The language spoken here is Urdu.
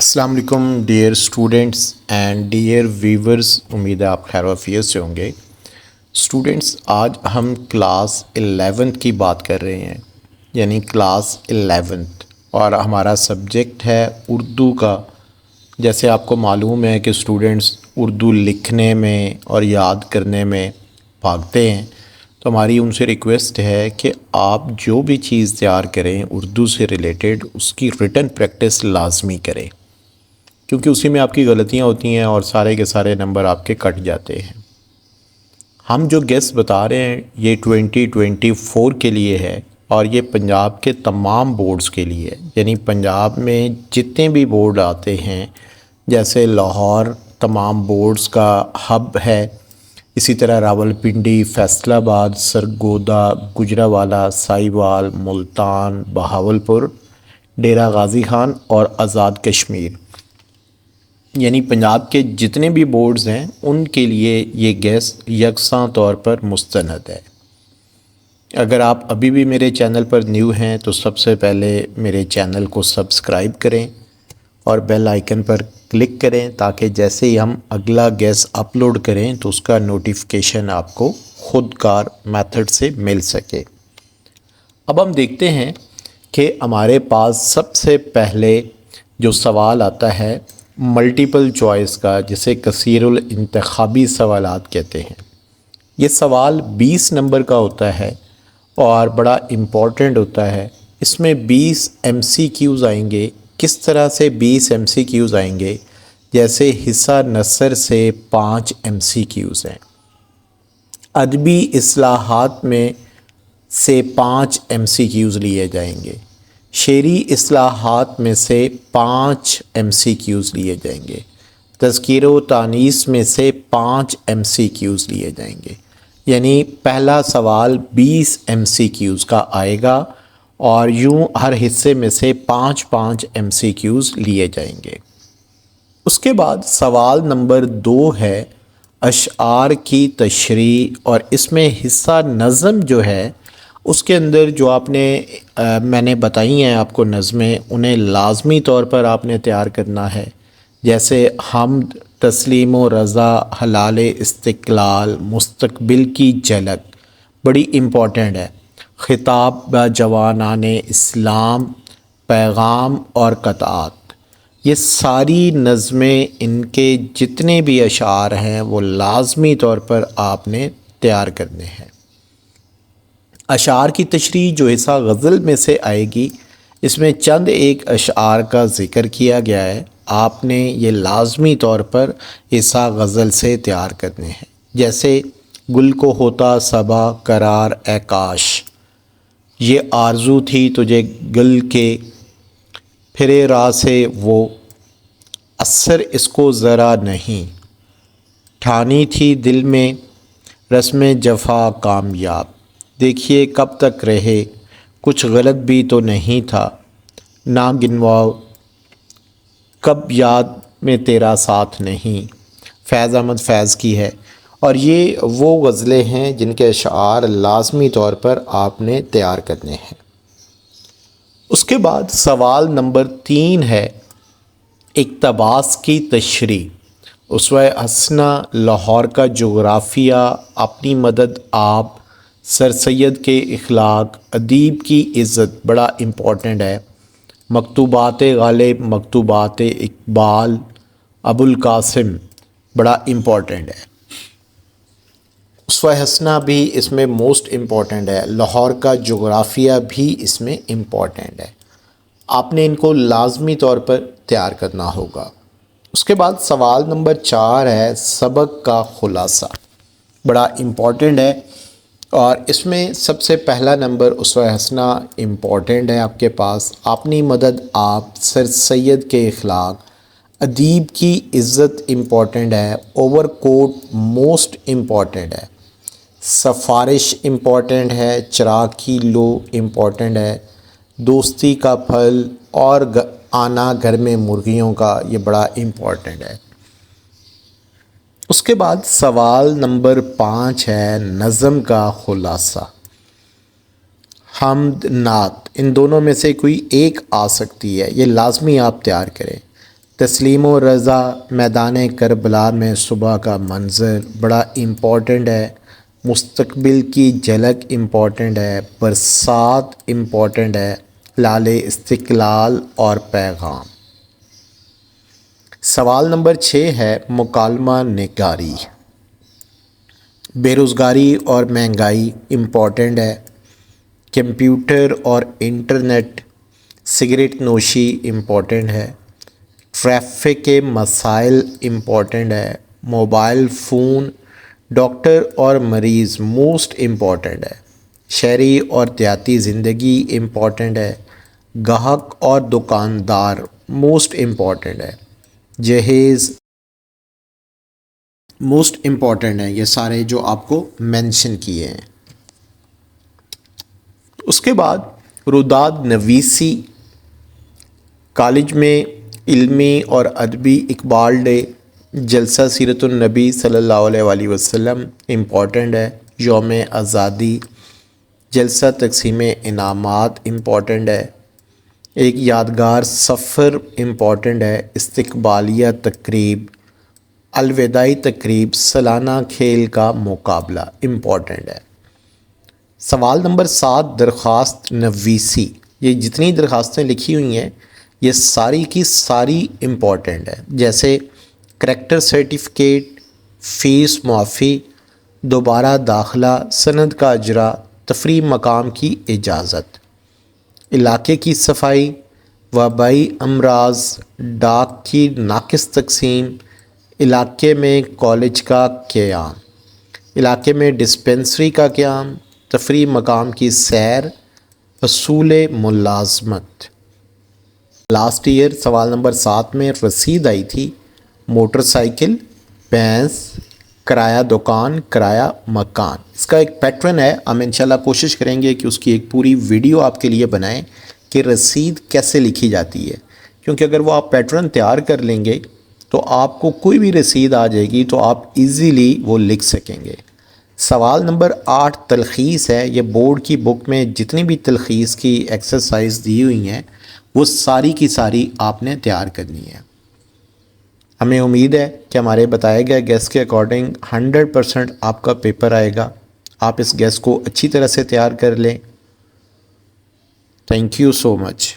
السلام علیکم dear students and dear viewers, امید ہے آپ خیر و عافیت سے ہوں گے۔ اسٹوڈنٹس، آج ہم کلاس 11 کی بات کر رہے ہیں، یعنی کلاس 11، اور ہمارا سبجیکٹ ہے اردو کا۔ جیسے آپ کو معلوم ہے کہ اسٹوڈنٹس اردو لکھنے میں اور یاد کرنے میں بھاگتے ہیں، تو ہماری ان سے ریکویسٹ ہے کہ آپ جو بھی چیز تیار کریں اردو سے ریلیٹڈ، اس کی ریٹن پریکٹس لازمی کریں، کیونکہ اسی میں آپ کی غلطیاں ہوتی ہیں اور سارے کے سارے نمبر آپ کے کٹ جاتے ہیں۔ ہم جو گیس بتا رہے ہیں یہ 2024 کے لیے ہے، اور یہ پنجاب کے تمام بورڈز کے لیے ہے، یعنی پنجاب میں جتنے بھی بورڈ آتے ہیں، جیسے لاہور تمام بورڈز کا ہب ہے، اسی طرح راولپنڈی، فیصل آباد، سرگودا، گجرانوالہ، ساہیوال، ملتان، بہاولپور، ڈیرہ غازی خان اور آزاد کشمیر، یعنی پنجاب کے جتنے بھی بورڈز ہیں ان کے لیے یہ گیس یکساں طور پر مستند ہے۔ اگر آپ ابھی بھی میرے چینل پر نیو ہیں تو سب سے پہلے میرے چینل کو سبسکرائب کریں اور بیل آئیکن پر کلک کریں، تاکہ جیسے ہی ہم اگلا گیس اپلوڈ کریں تو اس کا نوٹیفیکیشن آپ کو خود کار میتھڈ سے مل سکے۔ اب ہم دیکھتے ہیں کہ ہمارے پاس سب سے پہلے جو سوال آتا ہے ملٹیپل چوائس کا، جسے کثیر الانتخابی سوالات کہتے ہیں۔ یہ سوال 20 نمبر کا ہوتا ہے اور بڑا امپورٹنٹ ہوتا ہے۔ اس میں 20 ایم سی کیوز آئیں گے۔ کس طرح سے 20 ایم سی کیوز آئیں گے؟ جیسے حصہ نثر سے 5 ایم سی کیوز ہیں، ادبی اصطلاحات میں سے 5 ایم سی کیوز لیے جائیں گے، شعری اصطلاحات میں سے 5 ایم سی کیوز لیے جائیں گے، تذکیر و تانیث میں سے 5 ایم سی کیوز لیے جائیں گے۔ یعنی پہلا سوال 20 ایم سی کیوز کا آئے گا، اور یوں ہر حصے میں سے 5 ایم سی کیوز لیے جائیں گے۔ اس کے بعد سوال نمبر 2 ہے اشعار کی تشریح، اور اس میں حصہ نظم جو ہے اس کے اندر جو آپ نے میں نے بتائی ہیں آپ کو نظمیں، انہیں لازمی طور پر آپ نے تیار کرنا ہے۔ جیسے حمد، تسلیم و رضا، ہلال استقلال، مستقبل کی جھلک، بڑی امپورٹنٹ ہے، خطاب با جوانان اسلام، پیغام اور قطعات، یہ ساری نظمیں، ان کے جتنے بھی اشعار ہیں وہ لازمی طور پر آپ نے تیار کرنے ہیں۔ اشعار کی تشریح جو حصہ غزل میں سے آئے گی، اس میں چند ایک اشعار کا ذکر کیا گیا ہے، آپ نے یہ لازمی طور پر حصہ غزل سے تیار کرنے ہیں۔ جیسے گل کو ہوتا صبا قرار اے کاش، یہ آرزو تھی تجھے گل کے، پھرے راہ سے وہ اثر اس کو ذرا نہیں، ٹھانی تھی دل میں رسم جفا کامیاب، دیکھیے کب تک رہے کچھ غلط بھی تو نہیں تھا، نہ گنواؤ کب یاد میں تیرا ساتھ نہیں، فیض احمد فیض کی ہے۔ اور یہ وہ غزلیں ہیں جن کے اشعار لازمی طور پر آپ نے تیار کرنے ہیں۔ اس کے بعد سوال نمبر 3 ہے اقتباس کی تشریح۔ اسوہ حسنہ، لاہور کا جغرافیہ، اپنی مدد آپ، سر سید کے اخلاق، ادیب کی عزت، بڑا امپورٹنٹ ہے، مکتوبات غالب، مکتوبات اقبال، ابو القاسم، بڑا امپورٹنٹ ہے۔ اسوہ حسنہ بھی اس میں موسٹ امپورٹنٹ ہے، لاہور کا جغرافیہ بھی اس میں امپورٹنٹ ہے، آپ نے ان کو لازمی طور پر تیار کرنا ہوگا۔ اس کے بعد سوال نمبر 4 ہے سبق کا خلاصہ، بڑا امپورٹنٹ ہے، اور اس میں سب سے پہلا نمبر اسوہ حسنہ امپورٹنٹ ہے آپ کے پاس، اپنی مدد آپ، سر سید کے اخلاق، ادیب کی عزت امپورٹنٹ ہے، اوور کوٹ موسٹ امپورٹنٹ ہے، سفارش امپورٹنٹ ہے، چراغ کی لو امپورٹنٹ ہے، دوستی کا پھل اور آنا گھر میں مرغیوں کا، یہ بڑا امپورٹنٹ ہے۔ اس کے بعد سوال نمبر 5 ہے نظم کا خلاصہ۔ حمد، نعت، ان دونوں میں سے کوئی ایک آ سکتی ہے، یہ لازمی آپ تیار کریں۔ تسلیم و رضا، میدان کربلا میں صبح کا منظر بڑا امپورٹنٹ ہے، مستقبل کی جھلک امپورٹنٹ ہے، برسات امپورٹنٹ ہے، لال استقلال اور پیغام۔ سوال نمبر 6 ہے مکالمہ نگاری۔ بے روزگاری اور مہنگائی امپورٹنٹ ہے، کمپیوٹر اور انٹرنیٹ، سگریٹ نوشی امپورٹنٹ ہے، ٹریفک کے مسائل امپورٹنٹ ہے، موبائل فون، ڈاکٹر اور مریض موسٹ امپورٹنٹ ہے، شہری اور دیہاتی زندگی امپورٹنٹ ہے، گاہک اور دکاندار موسٹ امپورٹنٹ ہے، جہیز موسٹ امپورٹنٹ ہے۔ یہ سارے جو آپ کو مینشن کیے ہیں۔ اس کے بعد روداد نویسی، کالج میں علمی اور ادبی اقبال ڈے، جلسہ سیرت النبی صلی اللہ علیہ وآلہ وسلم امپورٹنٹ ہے، یوم آزادی، جلسہ تقسیم انعامات امپورٹنٹ ہے، ایک یادگار سفر امپورٹنٹ ہے، استقبالیہ تقریب، الوداعی تقریب، سالانہ کھیل کا مقابلہ امپورٹنٹ ہے۔ سوال نمبر 7 درخواست نویسی۔ یہ جتنی درخواستیں لکھی ہوئی ہیں یہ ساری کی ساری امپورٹنٹ ہے، جیسے کریکٹر سرٹیفکیٹ، فیس معافی، دوبارہ داخلہ، سند کا اجرا، تفریح مقام کی اجازت، علاقے کی صفائی، وبائی امراض، ڈاک کی ناقص تقسیم، علاقے میں کالج کا قیام، علاقے میں ڈسپنسری کا قیام، تفریح مقام کی سیر، اصول ملازمت۔ لاسٹ ایئر سوال نمبر 7 میں رسید آئی تھی، موٹر سائیکل، بھینس، کرایہ دکان، کرایہ مکان۔ اس کا ایک پیٹرن ہے، ہم انشاءاللہ کوشش کریں گے کہ اس کی ایک پوری ویڈیو آپ کے لیے بنائیں کہ رسید کیسے لکھی جاتی ہے، کیونکہ اگر وہ آپ پیٹرن تیار کر لیں گے تو آپ کو کوئی بھی رسید آ جائے گی تو آپ ایزیلی وہ لکھ سکیں گے۔ سوال نمبر 8 تلخیص ہے۔ یہ بورڈ کی بک میں جتنی بھی تلخیص کی ایکسرسائز دی ہوئی ہیں وہ ساری کی ساری آپ نے تیار کرنی ہے۔ ہمیں امید ہے کہ ہمارے بتائے گئے گیس کے اکارڈنگ 100% آپ کا پیپر آئے گا۔ آپ اس گیس کو اچھی طرح سے تیار کر لیں۔ Thank you so much.